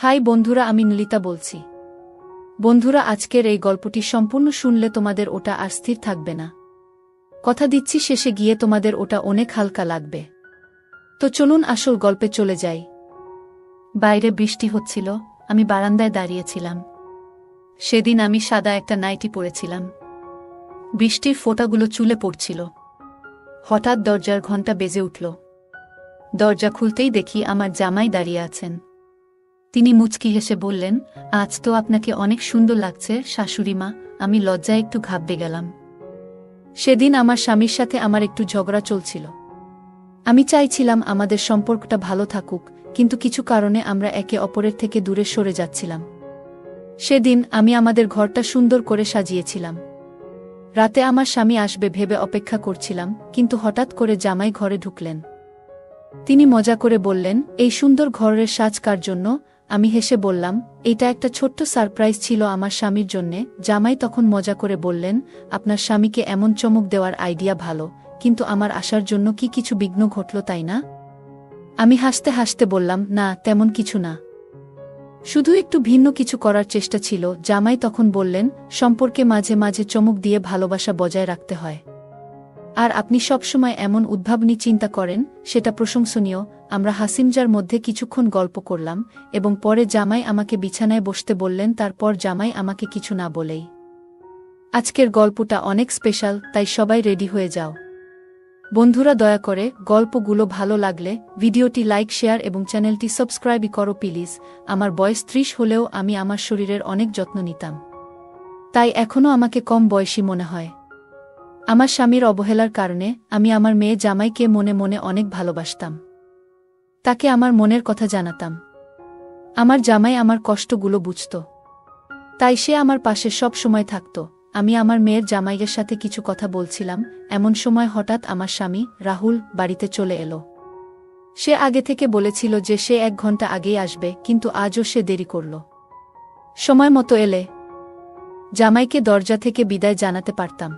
High বন্ধুরা, আমি নলিতা বলছি। বন্ধুরা, আজকের এই গল্পটি সম্পূর্ণ শুনলে তোমাদের ওটা আর স্থির থাকবে না। কথা দিচ্ছি, শেষে গিয়ে তোমাদের ওটা অনেক হালকা লাগবে। তো চলুন আসল গল্পে চলে যাই। বাইরে বৃষ্টি হচ্ছিল, আমি বারান্দায় দাঁড়িয়েছিলাম। সেদিন আমি সাদা একটা নাইটি পরেছিলাম। বৃষ্টির ফোঁটাগুলো চুলে পড়ছিল। হঠাৎ দরজার ঘণ্টা বেজে উঠল। দরজা খুলতেই দেখি আমার জামাই দাঁড়িয়ে আছেন। তিনি মুচকি হেসে বললেন, আজ তো আপনাকে অনেক সুন্দর লাগছে শাশুড়িমা। আমি লজ্জায় একটু ঘাবড়ে গেলাম। সেদিন আমার স্বামীর সাথে আমার একটু ঝগড়া চলছিল। আমি চাইছিলাম আমাদের সম্পর্কটা ভালো থাকুক, কিন্তু কিছু কারণে আমরা একে অপরের থেকে দূরে সরে যাচ্ছিলাম। সেদিন আমি আমাদের ঘরটা সুন্দর করে সাজিয়েছিলাম। রাতে আমার স্বামী আসবে ভেবে অপেক্ষা করছিলাম, কিন্তু হঠাৎ করে জামাই ঘরে ঢুকলেন। তিনি মজা করে বললেন, এই সুন্দর ঘরের সাজ কার জন্য? আমি হেসে বললাম, এটা একটা ছোট্ট সারপ্রাইজ ছিল আমার স্বামীর জন্যে। জামাই তখন মজা করে বললেন, আপনার স্বামীকে এমন চমক দেওয়ার আইডিয়া ভালো, কিন্তু আমার আসার জন্য কি কিছু বিঘ্ন ঘটল তাই না? আমি হাসতে হাসতে বললাম, না তেমন কিছু না, শুধু একটু ভিন্ন কিছু করার চেষ্টা ছিল। জামাই তখন বললেন, সম্পর্কে মাঝে মাঝে চমক দিয়ে ভালোবাসা বজায় রাখতে হয়। আর আপনি সবসময় এমন উদ্ভাবনী চিন্তা করেন, সেটা প্রশংসনীয়। আমরা হাসিমজার মধ্যে কিছুক্ষণ গল্প করলাম এবং পরে জামাই আমাকে বিছানায় বসতে বললেন। তারপর জামাই আমাকে কিছু না বলেই। আজকের গল্পটা অনেক স্পেশাল, তাই সবাই রেডি হয়ে যাও। বন্ধুরা, দয়া করে গল্পগুলো ভালো লাগলে ভিডিওটি লাইক, শেয়ার এবং চ্যানেলটি সাবস্ক্রাইব করো প্লিজ। আমার বয়স 30 হলেও আমি আমার শরীরের অনেক যত্ন নিতাম, তাই এখনও আমাকে কম বয়সী মনে হয়। আমার স্বামীর অবহেলার কারণে আমি আমার মেয়ে জামাইকে মনে মনে অনেক ভালোবাসতাম। তাকে আমার মনের কথা জানাতাম। আমার জামাই আমার কষ্টগুলো বুঝত, তাই সে আমার পাশে সব সময় থাকত। আমি আমার মেয়ের জামাইয়ের সাথে কিছু কথা বলছিলাম, এমন সময় হঠাৎ আমার স্বামী রাহুল বাড়িতে চলে এলো। সে আগে থেকে বলেছিল যে সে 1 ঘন্টা আগেই আসবে, কিন্তু আজও সে দেরি করল। সময় মতো এলে জামাইকে দরজা থেকে বিদায় জানাতে পারতাম।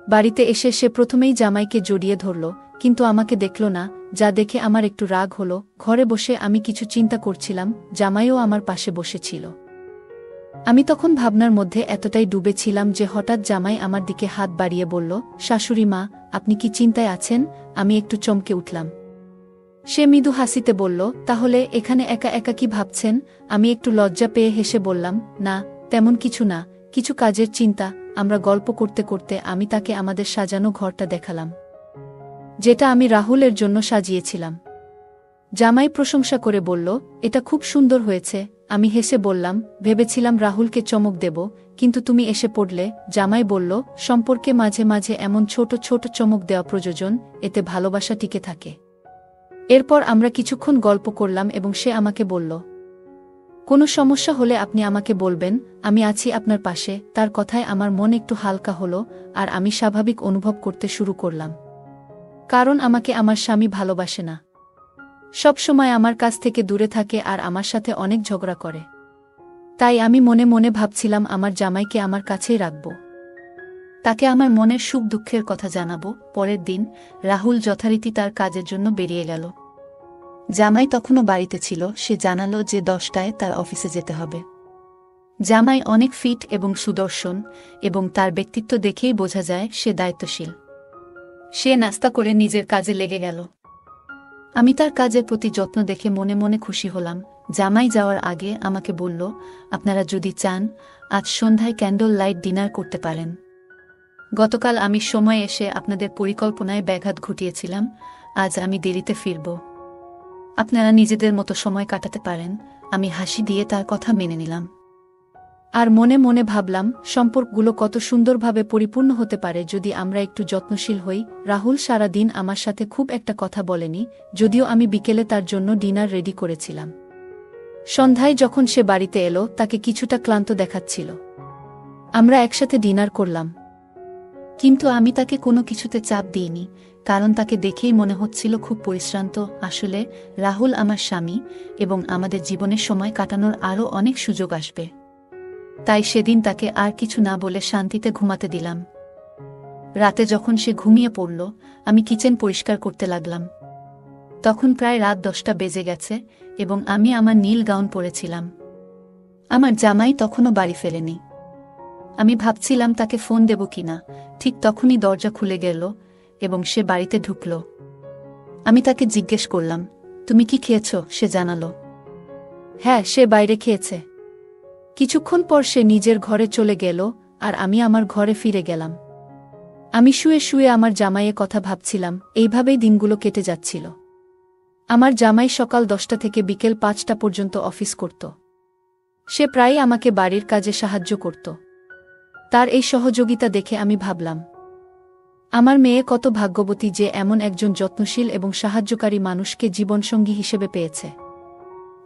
বাড়িতে এসে সে প্রথমেই জামাইকে জড়িয়ে ধরল, কিন্তু আমাকে দেখল না, যা দেখে আমার একটু রাগ হলো। ঘরে বসে আমি কিছু চিন্তা করছিলাম, জামাইও আমার পাশে বসেছিল। আমি তখন ভাবনার মধ্যে এতটাই ডুবে ছিলাম যে হঠাৎ জামাই আমার দিকে হাত বাড়িয়ে বলল, শাশুড়ি মা, আপনি কি চিন্তায় আছেন? আমি একটু চমকে উঠলাম। সে মৃদু হাসিতে বলল, তাহলে এখানে একা একা কি ভাবছেন? আমি একটু লজ্জা পেয়ে হেসে বললাম, না তেমন কিছু না, কিছু কাজের চিন্তা। আমরা গল্প করতে করতে আমি তাকে আমাদের সাজানো ঘরটা দেখালাম, যেটা আমি রাহুলের জন্য সাজিয়েছিলাম। জামাই প্রশংসা করে বলল, এটা খুব সুন্দর হয়েছে। আমি হেসে বললাম, ভেবেছিলাম রাহুলকে চমক দেব, কিন্তু তুমি এসে পড়লে। জামাই বলল, সম্পর্কে মাঝে মাঝে এমন ছোট ছোট চমক দেওয়া প্রয়োজন, এতে ভালোবাসা টিকে থাকে। এরপর আমরা কিছুক্ষণ গল্প করলাম এবং সে আমাকে বলল, কোনো সমস্যা হলে আপনি আমাকে বলবেন, আমি আছি আপনার পাশে। তার কথায় আমার মন একটু হালকা হলো আর আমি স্বাভাবিক অনুভব করতে শুরু করলাম। কারণ আমাকে আমার স্বামী ভালোবাসে না, সব সময় আমার কাছ থেকে দূরে থাকে আর আমার সাথে অনেক ঝগড়া করে। তাই আমি মনে মনে ভাবছিলাম আমার জামাইকে আমার কাছেই রাখব, তাকে আমার মনের সুখ দুঃখের কথা জানাবো। পরের দিন রাহুল যথারীতি তার কাজের জন্য বেরিয়ে গেল। জামাই তখনও বাড়িতে ছিল। সে জানালো যে 10টায় তার অফিসে যেতে হবে। জামাই অনেক ফিট এবং সুদর্শন, এবং তার ব্যক্তিত্ব দেখেই বোঝা যায় সে দায়িত্বশীল। সে নাস্তা করে নিজের কাজে লেগে গেল। আমি তার কাজের প্রতি যত্ন দেখে মনে মনে খুশি হলাম। জামাই যাওয়ার আগে আমাকে বলল, আপনারা যদি চান আজ সন্ধ্যায় ক্যান্ডল লাইট ডিনার করতে পারেন। গতকাল আমি সময় এসে আপনাদের পরিকল্পনায় ব্যাঘাত ঘটিয়েছিলাম। আজ আমি দেরিতে ফিরব, আপনারা নিজেদের মতো সময় কাটাতে পারেন। আমি হাসি দিয়ে তার কথা মেনে নিলাম। আর মনে মনে ভাবলাম, সম্পর্কগুলো কত সুন্দরভাবে পরিপূর্ণ হতে পারে যদি আমরা একটু যত্নশীল হই। রাহুল সারা দিন আমার সাথে খুব একটা কথা বলেনি, যদিও আমি বিকেলে তার জন্য ডিনার রেডি করেছিলাম। সন্ধ্যায় যখন সে বাড়িতে এলো, তাকে কিছুটা ক্লান্ত দেখাচ্ছিল। আমরা একসাথে ডিনার করলাম, কিন্তু আমি তাকে কোনো কিছুতে চাপ দিইনি, কারণ তাকে দেখেই মনে হচ্ছিল খুব পরিশ্রান্ত। আসলে রাহুল আমার স্বামী, এবং আমাদের জীবনে সময় কাটানোর আরও অনেক সুযোগ আসবে। তাই সেদিন তাকে আর কিছু না বলে শান্তিতে ঘুমাতে দিলাম। রাতে যখন সে ঘুমিয়ে পড়ল, আমি কিচেন পরিষ্কার করতে লাগলাম। তখন প্রায় রাত 10টা বেজে গেছে এবং আমি আমার নীল গাউন পরেছিলাম। আমার জামাই তখনও বাড়ি ফেরেনি। আমি ভাবছিলাম তাকে ফোন দেব কিনা, ঠিক তখনই দরজা খুলে গেল এবং সে বাড়িতে ঢুকল। আমি তাকে জিজ্ঞেস করলাম, তুমি কি খেয়েছ? সে জানালো, হ্যাঁ, সে বাইরে খেয়েছে। কিছুক্ষণ পর সে নিজের ঘরে চলে গেল আর আমি আমার ঘরে ফিরে গেলাম। আমি শুয়ে শুয়ে আমার জামাইয়ের কথা ভাবছিলাম। এইভাবেই দিনগুলো কেটে যাচ্ছিল। আমার জামাই সকাল 10টা থেকে বিকেল 5টা পর্যন্ত অফিস করত। সে প্রায়ই আমাকে বাড়ির কাজে সাহায্য করত। তার এই সহযোগিতা দেখে আমি ভাবলাম, আমার মেয়ে কত ভাগ্যবতী যে এমন একজন যত্নশীল এবং সাহায্যকারী মানুষকে জীবনসঙ্গী হিসেবে পেয়েছে।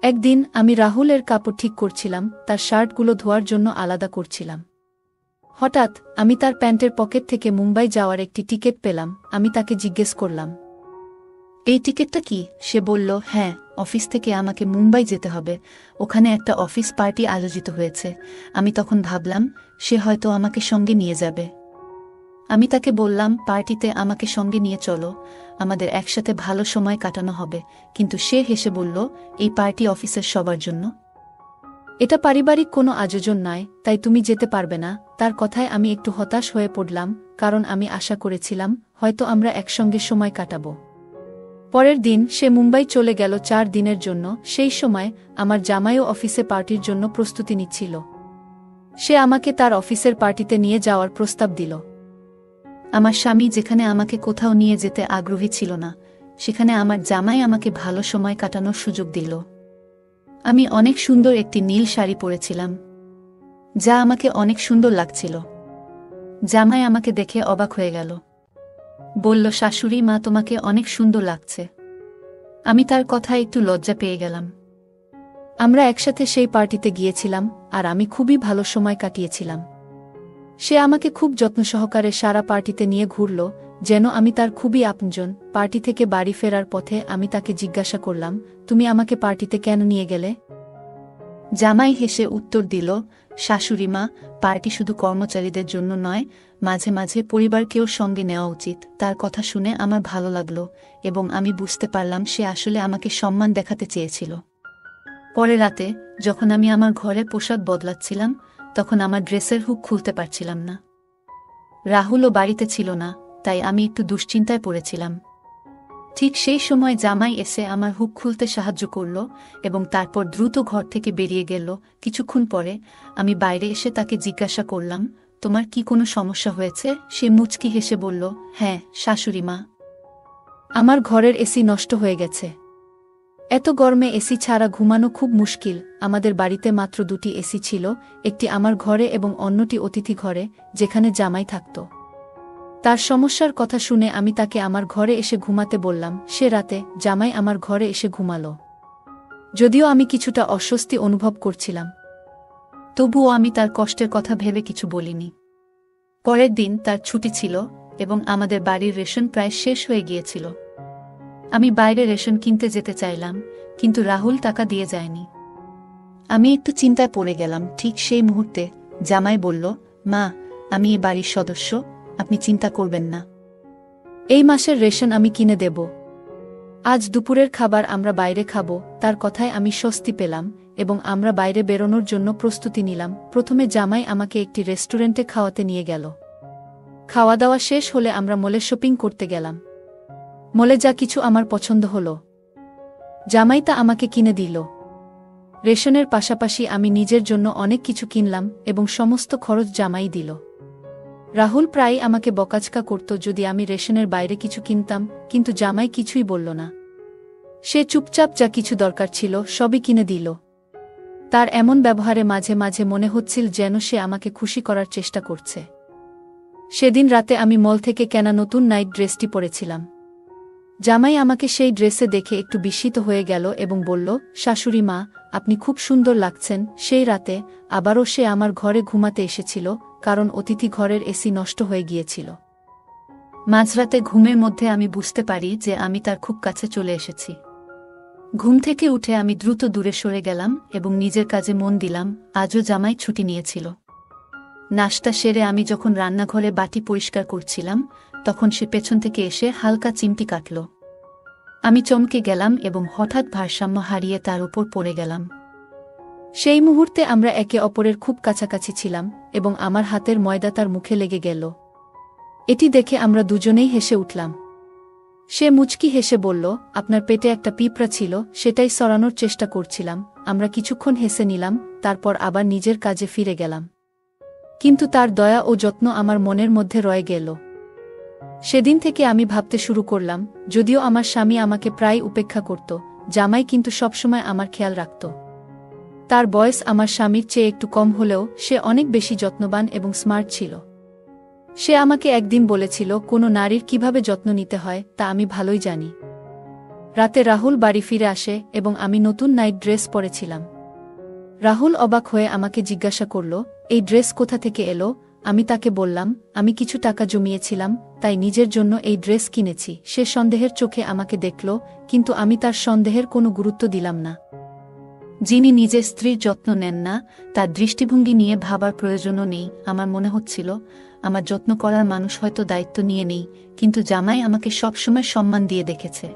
একদিন আমি রাহুলের কাপড় ঠিক করছিলাম, তার শার্টগুলো ধোয়ার জন্য আলাদা করছিলাম। হঠাৎ আমি তার প্যান্টের পকেট থেকে মুম্বাই যাওয়ার একটি টিকিট পেলাম। আমি তাকে জিজ্ঞেস করলাম, এই টিকিটটা কি? সে বলল, হ্যাঁ, অফিস থেকে আমাকে মুম্বাই যেতে হবে, ওখানে একটা অফিস পার্টি আয়োজিত হয়েছে। আমি তখন ভাবলাম সে হয়তো আমাকে সঙ্গে নিয়ে যাবে। আমি তাকে বললাম, পার্টিতে আমাকে সঙ্গে নিয়ে চলো, আমাদের একসাথে ভালো সময় কাটানো হবে। কিন্তু সে হেসে বলল, এই পার্টি অফিসের সবার জন্য, এটা পারিবারিক কোনো আয়োজন নয়, তাই তুমি যেতে পারবে না। তার কথায় আমি একটু হতাশ হয়ে পড়লাম, কারণ আমি আশা করেছিলাম হয়তো আমরা একসঙ্গে সময় কাটাবো। পরের দিন সে মুম্বাই চলে গেল 4 দিনের জন্য। সেই সময় আমার জামাইও অফিসে পার্টির জন্য প্রস্তুতি নিচ্ছিল। সে আমাকে তার অফিসের পার্টিতে নিয়ে যাওয়ার প্রস্তাব দিল। আমার স্বামী যেখানে আমাকে কোথাও নিয়ে যেতে আগ্রহী ছিল না, সেখানে আমার জামাই আমাকে ভালো সময় কাটানোর সুযোগ দিল। আমি অনেক সুন্দর একটি নীল শাড়ি পরেছিলাম, যা আমাকে অনেক সুন্দর লাগছিল। জামাই আমাকে দেখে অবাক হয়ে গেল, বলল, শাশুড়ি মা, তোমাকে অনেক সুন্দর লাগছে। আমি তার কথায় একটু লজ্জা পেয়ে গেলাম। আমরা একসাথে সেই পার্টিতে গিয়েছিলাম আর আমি খুবই ভালো সময় কাটিয়েছিলাম। সে আমাকে খুব যত্ন সহকারে সারা পার্টিতে নিয়ে ঘুরল, যেন আমি তার খুবই আপনজন। পার্টি থেকে বাড়ি ফেরার পথে আমি তাকে জিজ্ঞাসা করলাম, তুমি আমাকে পার্টিতে কেন নিয়ে গেলে? জামাই হেসে উত্তর দিল, শাশুড়ি মা, পার্টি শুধু কর্মচারীদের জন্য নয়, মাঝে মাঝে পরিবারকেও সঙ্গে নেওয়া উচিত। তার কথা শুনে আমার ভালো লাগলো এবং আমি বুঝতে পারলাম সে আসলে আমাকে সম্মান দেখাতে চেয়েছিল। পরে রাতে যখন আমি আমার ঘরে পোশাক বদলাচ্ছিলাম, তখন আমার ড্রেসের হুক খুলতে পারছিলাম না। রাহুলও বাড়িতে ছিল না, তাই আমি একটু দুশ্চিন্তায় পড়েছিলাম। ঠিক সেই সময় জামাই এসে আমার হুক খুলতে সাহায্য করল এবং তারপর দ্রুত ঘর থেকে বেরিয়ে গেল। কিছুক্ষণ পরে আমি বাইরে এসে তাকে জিজ্ঞাসা করলাম, তোমার কি কোনো সমস্যা হয়েছে? সে মুচকি হেসে বলল, হ্যাঁ শাশুড়ি মা, আমার ঘরের এসি নষ্ট হয়ে গেছে। এত গরমে এসি ছাড়া ঘুমানো খুব মুশকিল। আমাদের বাড়িতে মাত্র 2টি এসি ছিল, একটি আমার ঘরে এবং অন্যটি অতিথি ঘরে, যেখানে জামাই থাকত। তার সমস্যার কথা শুনে আমি তাকে আমার ঘরে এসে ঘুমাতে বললাম। সে রাতে জামাই আমার ঘরে এসে ঘুমালো। যদিও আমি কিছুটা অস্বস্তি অনুভব করছিলাম, তবুও আমি তার কষ্টের কথা ভেবে কিছু বলিনি। পরের দিন তার ছুটি ছিল এবং আমাদের বাড়ির রেশন প্রায় শেষ হয়ে গিয়েছিল। আমি বাইরে রেশন কিনতে যেতে চাইলাম, কিন্তু রাহুল টাকা দিয়ে যায়নি। আমি একটু চিন্তায় পড়ে গেলাম। ঠিক সেই মুহূর্তে জামাই বলল, মা, আমি এই বাড়ির সদস্য, আপনি চিন্তা করবেন না। এই মাসের রেশন আমি কিনে দেব। আজ দুপুরের খাবার আমরা বাইরে খাব। তার কথায় আমি স্বস্তি পেলাম এবং আমরা বাইরে বেরোনোর জন্য প্রস্তুতি নিলাম। প্রথমে জামাই আমাকে একটি রেস্টুরেন্টে খাওয়াতে নিয়ে গেল। খাওয়া দাওয়া শেষ হলে আমরা মলে শপিং করতে গেলাম। মলে যা কিছু আমার পছন্দ হল, জামাই তা আমাকে কিনে দিল। রেশনের পাশাপাশি আমি নিজের জন্য অনেক কিছু কিনলাম এবং সমস্ত খরচ জামাই দিল। রাহুল প্রায়ই আমাকে বকাঝকা করত যদি আমি রেশনের বাইরে কিছু কিনতাম, কিন্তু জামাই কিছুই বলল না। সে চুপচাপ যা কিছু দরকার ছিল সবই কিনে দিল। তার এমন ব্যবহারে মাঝে মাঝে মনে হচ্ছিল যেন সে আমাকে খুশি করার চেষ্টা করছে। সেদিন রাতে আমি মল থেকে কেনা নতুন নাইট ড্রেসটি পরেছিলাম। জামাই আমাকে সেই ড্রেসে দেখে একটু বিস্মিত হয়ে গেল এবং বলল, শাশুড়ি মা, আপনি খুব সুন্দর লাগছেন। সেই রাতে আবারও সে আমার ঘরে ঘুমাতে এসেছিল, কারণ অতিথি ঘরের এসি নষ্ট হয়ে গিয়েছিল। মাঝরাতে ঘুমের মধ্যে আমি বুঝতে পারি যে আমি তার খুব কাছে চলে এসেছি। ঘুম থেকে উঠে আমি দ্রুত দূরে সরে গেলাম এবং নিজের কাজে মন দিলাম। আজও জামাই ছুটি নিয়েছিল। নাশতা সেরে আমি যখন রান্নাঘরে বাটি পরিষ্কার করছিলাম, তখন সে পেছন থেকে এসে হালকা চিমটি কাটল। আমি চমকে গেলাম এবং হঠাৎ ভারসাম্য হারিয়ে তার উপর পড়ে গেলাম। সেই মুহূর্তে আমরা একে অপরের খুব কাছাকাছি ছিলাম এবং আমার হাতের ময়দা তার মুখে লেগে গেল। এটি দেখে আমরা দুজনেই হেসে উঠলাম। সে মুচকি হেসে বলল, আপনার পেটে একটা পিঁপড়া ছিল, সেটাই সরানোর চেষ্টা করছিলাম। আমরা কিছুক্ষণ হেসে নিলাম, তারপর আবার নিজের কাজে ফিরে গেলাম। কিন্তু তার দয়া ও যত্ন আমার মনের মধ্যে রয়ে গেল। সেদিন থেকে আমি ভাবতে শুরু করলাম, যদিও আমার স্বামী আমাকে প্রায় উপেক্ষা করত, জামাই কিন্তু সবসময় আমার খেয়াল রাখত। তার বয়স আমার স্বামীর চেয়ে একটু কম হলেও সে অনেক বেশি যত্নবান এবং স্মার্ট ছিল। সে আমাকে একদিন বলেছিল, কোনো নারীর কিভাবে যত্ন নিতে হয় তা আমি ভালোই জানি। রাতে রাহুল বাড়ি ফিরে আসে এবং আমি নতুন নাইট ড্রেস পরেছিলাম। রাহুল অবাক হয়ে আমাকে জিজ্ঞাসা করল, এই ড্রেস কোথা থেকে এলো? আমি তাকে বললাম, আমি কিছু টাকা জমিয়েছিলাম, তাই নিজের জন্য এই ড্রেস কিনেছি। সে সন্দেহের চোখে আমাকে দেখল, কিন্তু আমি তার সন্দেহের কোনো গুরুত্ব দিলাম না। যিনি নিজের স্ত্রীর যত্ন নেন না, তার দৃষ্টিভঙ্গি নিয়ে ভাবার প্রয়োজনও নেই। আমার মনে হচ্ছিল, আমার যত্ন করার মানুষ হয়তো দায়িত্ব নিয়ে নেই, কিন্তু জামাই আমাকে সবসময় সম্মান দিয়ে দেখেছে।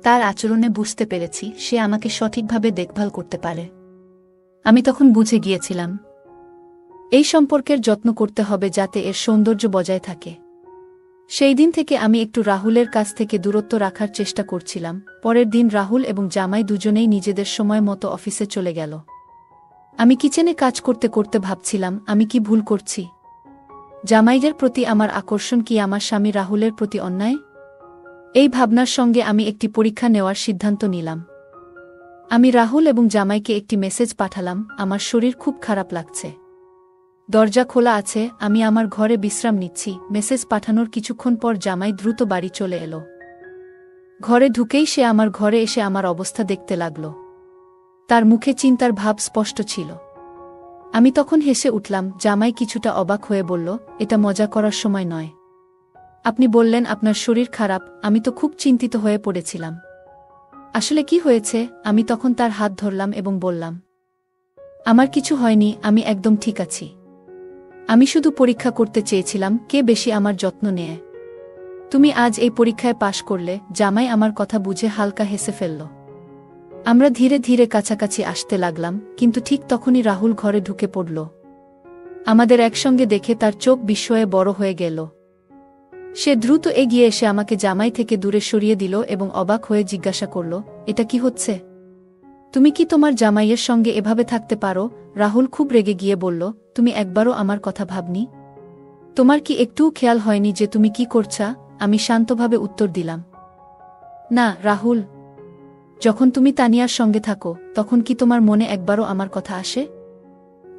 তার আচরণে বুঝতে পেরেছি সে আমাকে সঠিকভাবে দেখভাল করতে পারে। আমি তখন বুঝে গিয়েছিলাম, এই সম্পর্কের যত্ন করতে হবে যাতে এর সৌন্দর্য বজায় থাকে। সেই দিন থেকে আমি একটু রাহুলের কাছ থেকে দূরত্ব রাখার চেষ্টা করছিলাম। পরের দিন রাহুল এবং জামাই দুজনেই নিজেদের সময় মতো অফিসে চলে গেল। আমি কিচেনে কাজ করতে করতে ভাবছিলাম, আমি কি ভুল করছি? জামাইদের প্রতি আমার আকর্ষণ কি আমার স্বামী রাহুলের প্রতি অন্যায়? এই ভাবনার সঙ্গে আমি একটি পরীক্ষা নেওয়ার সিদ্ধান্ত নিলাম। আমি রাহুল এবং জামাইকে একটি মেসেজ পাঠালাম, আমার শরীর খুব খারাপ লাগছে। দরজা খোলা আছে, আমি আমার ঘরে বিশ্রাম নিচ্ছি। মেসেজ পাঠানোর কিছুক্ষণ পর জামাই দ্রুত বাড়ি চলে এলো। ঘরে ঢুকেই সে আমার ঘরে এসে আমার অবস্থা দেখতে লাগল। তার মুখে চিন্তার ভাব স্পষ্ট ছিল। আমি তখন হেসে উঠলাম। জামাই কিছুটা অবাক হয়ে বলল, এটা মজা করার সময় নয়। আপনি বললেন আপনার শরীর খারাপ, আমি তো খুব চিন্তিত হয়ে পড়েছিলাম। আসলে কি হয়েছে? আমি তখন তার হাত ধরলাম এবং বললাম, আমার কিছু হয়নি, আমি একদম ঠিক আছি। আমি শুধু পরীক্ষা করতে চেয়েছিলাম কে বেশি আমার যত্ন নেয়। তুমি আজ এই পরীক্ষায় পাশ করলে। জামাই আমার কথা বুঝে হালকা হেসে ফেলল। আমরা ধীরে ধীরে কাছাকাছি আসতে লাগলাম, কিন্তু ঠিক তখনই রাহুল ঘরে ঢুকে পড়ল। আমাদের একসঙ্গে দেখে তার চোখ বিস্ময়ে বড় হয়ে গেল। সে দ্রুত এগিয়ে এসে আমাকে জামাই থেকে দূরে সরিয়ে দিল এবং অবাক হয়ে জিজ্ঞাসা করল, এটা কি হচ্ছে? তুমি কি তোমার জামাইয়ের সঙ্গে এভাবে থাকতে পারো? রাহুল খুব রেগে গিয়ে বলল, তুমি একবারও আমার কথা ভাবনি? তোমার কি একটুও খেয়াল হয়নি যে তুমি কি করছা? আমি শান্তভাবে উত্তর দিলাম, না রাহুল। যখন তুমি তানিয়ার সঙ্গে থাকো তখন কি তোমার মনে একবারও আমার কথা আসে?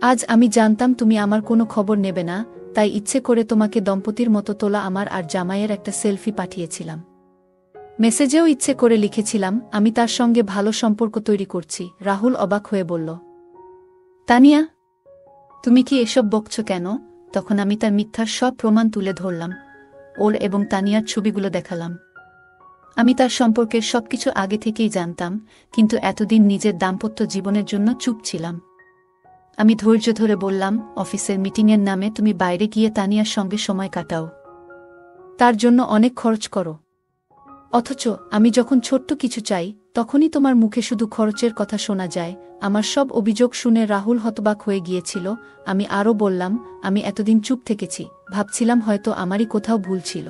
আজ আমি জানতাম তুমি আমার কোনো খবর নেবে না, তাই ইচ্ছে করে তোমাকে দম্পতির মতো তোলা আমার আর জামাইয়ের একটা সেলফি পাঠিয়েছিলাম। মেসেজেও ইচ্ছে করে লিখেছিলাম, আমি তার সঙ্গে ভালো সম্পর্ক তৈরি করছি। রাহুল অবাক হয়ে বলল, তানিয়া, তুমি কি এসব বকছ কেন? তখন আমি তার মিথ্যার সব প্রমাণ তুলে ধরলাম। ওর এবং তানিয়ার ছবিগুলো দেখালাম। আমি তার সম্পর্কের সবকিছু আগে থেকেই জানতাম, কিন্তু এতদিন নিজের দাম্পত্য জীবনের জন্য চুপ ছিলাম। আমি ধৈর্য ধরে বললাম, অফিসের মিটিংয়ের নামে তুমি বাইরে গিয়ে তানিয়ার সঙ্গে সময় কাটাও, তার জন্য অনেক খরচ করো। অথচ আমি যখন ছোট্ট কিছু চাই তখনই তোমার মুখে শুধু খরচের কথা শোনা যায়। আমার সব অভিযোগ শুনে রাহুল হতবাক হয়ে গিয়েছিল। আমি আরও বললাম, আমি এতদিন চুপ থেকেছি, ভাবছিলাম হয়তো আমারই কোথাও ভুল ছিল।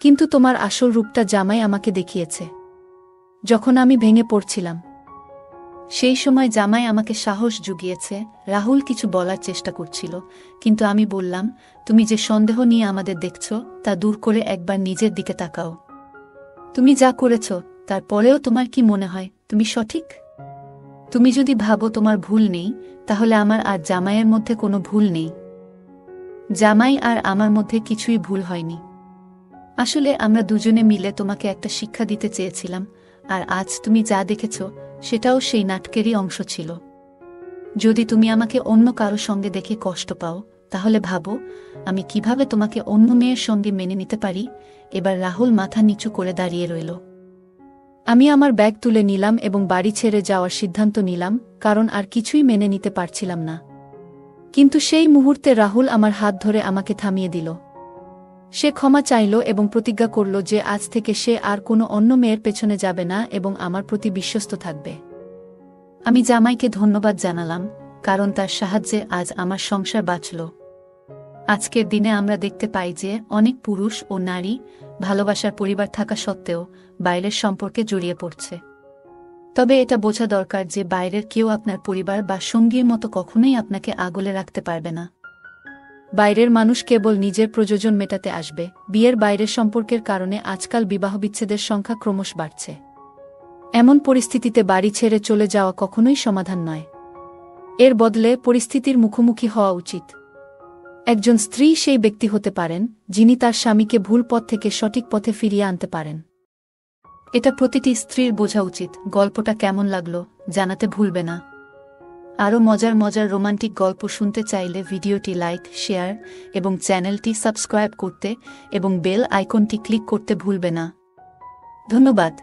কিন্তু তোমার আসল রূপটা জামাই আমাকে দেখিয়েছে যখন আমি ভেঙে পড়ছিলাম। সেই সময় জামাই আমাকে সাহস জুগিয়েছে। রাহুল কিছু বলার চেষ্টা করছিল, কিন্তু আমি বললাম, তুমি যে সন্দেহ নিয়ে আমাদের দেখছ তা দূর করে একবার নিজের দিকে তাকাও। তুমি যা করেছ তারপরেও তোমার কি মনে হয় তুমি সঠিক? তুমি যদি ভাবো তোমার ভুল নেই, তাহলে আমার আর জামাইয়ের মধ্যে কোনো ভুল নেই। জামাই আর আমার মধ্যে কিছুই ভুল হয়নি। আসলে আমরা দুজনে মিলে তোমাকে একটা শিক্ষা দিতে চেয়েছিলাম, আর আজ তুমি যা দেখেছ সেটাও সেই নাটকেরই অংশ ছিল। যদি তুমি আমাকে অন্য কারো সঙ্গে দেখে কষ্ট পাও, তাহলে ভাবো আমি কিভাবে তোমাকে অন্য মেয়ের সঙ্গে মেনে নিতে পারি। এবার রাহুল মাথা নিচু করে দাঁড়িয়ে রইল। আমি আমার ব্যাগ তুলে নিলাম এবং বাড়ি ছেড়ে যাওয়ার সিদ্ধান্ত নিলাম, কারণ আর কিছুই মেনে নিতে পারছিলাম না। কিন্তু সেই মুহূর্তে রাহুল আমার হাত ধরে আমাকে থামিয়ে দিল। সে ক্ষমা চাইল এবং প্রতিজ্ঞা করল যে আজ থেকে সে আর কোনো অন্য মেয়ের পেছনে যাবে না এবং আমার প্রতি বিশ্বস্ত থাকবে। আমি জামাইকে ধন্যবাদ জানালাম, কারণ তার সাহায্যে আজ আমার সংসার বাঁচল। আজকের দিনে আমরা দেখতে পাই যে অনেক পুরুষ ও নারী ভালোবাসার পরিবার থাকা সত্ত্বেও বাইরের সম্পর্কে জড়িয়ে পড়ছে। তবে এটা বোঝা দরকার যে বাইরের কেউ আপনার পরিবার বা সঙ্গীর মতো কখনোই আপনাকে আগলে রাখতে পারবে না। বাইরের মানুষ কেবল নিজের প্রয়োজন মেটাতে আসবে। বিয়ের বাইরের সম্পর্কের কারণে আজকাল বিবাহবিচ্ছেদের সংখ্যা ক্রমশ বাড়ছে। এমন পরিস্থিতিতে বাড়ি ছেড়ে চলে যাওয়া কখনোই সমাধান নয়। এর বদলে পরিস্থিতির মুখোমুখি হওয়া উচিত। একজন স্ত্রী সেই ব্যক্তি হতে পারেন যিনি তার স্বামীকে ভুল পথ থেকে সঠিক পথে ফিরিয়ে আনতে পারেন। এটা প্রতিটি স্ত্রীর বোঝা উচিত। গল্পটা কেমন লাগলো জানাতে ভুলবে না। আরও মজার মজার রোমান্টিক গল্প শুনতে চাইলে ভিডিওটি লাইক, শেয়ার এবং চ্যানেলটি সাবস্ক্রাইব করতে এবং বেল আইকনটি ক্লিক করতে ভুলবে না। ধন্যবাদ।